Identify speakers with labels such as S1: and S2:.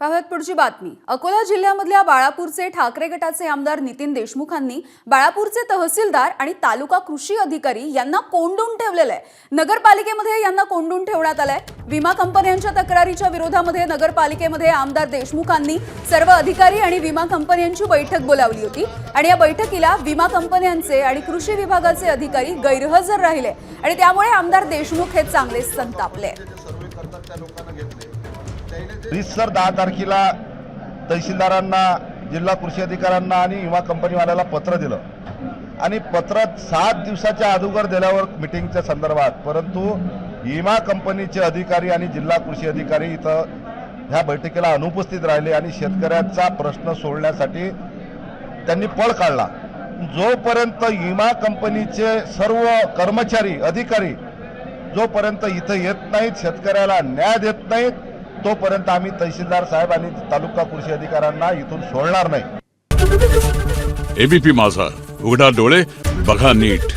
S1: पाहूयात पुढची बातमी। अकोला जिल्ह्यामधल्या बाळापूरचे ठाकरे गटाचे आमदार नितीन देशमुखांनी बाळापूरचे तहसीलदार आणि तालुका कृषी अधिकारी यांना कोंडून ठेवलेलं आहे। नगरपालिकेमध्ये यांना कोंडून ठेवण्यात आलंय। विमा कंपन्यांच्या तक्रारीच्या विरोधामध्ये नगरपालिकेमध्ये आमदार देशमुखांनी सर्व अधिकारी आणि विमा कंपन्यांची बैठक बोलावली होती आणि या बैठकीला विमा कंपन्यांचे आणि कृषी विभागाचे अधिकारी गैरहजर राहिले आणि त्यामुळे आमदार देशमुख हे चांगले संतापले।
S2: 10 तारखेला तहसीलदारांना, जिल्हा कृषी अधिकाऱ्यांना आणि विमा कंपनीवाल्याला पत्र दिलं आणि पत्र 7 दिवसाच्या अगोदर दिल्यावर मीटिंगच्या संदर्भात, परंतु विमा कंपनीचे अधिकारी आणि जिल्हा कृषी अधिकारी इथं ह्या बैठकीला अनुपस्थित राहिले आणि शेतकऱ्यांचा प्रश्न सोडण्यासाठी त्यांनी पळ काढला। जोपर्यंत विमा कंपनीचे सर्व कर्मचारी अधिकारी जोपर्यंत इथं येत नाहीत, शेतकऱ्याला न्याय देत नाहीत, तोपर्यंत आम्ही तहसीलदार साहेब आणि तालुका कृषी अधिकाऱ्यांना इथून सोडणार नाही।
S3: एबीपी माझा, उघडा डोळे बघा नीट।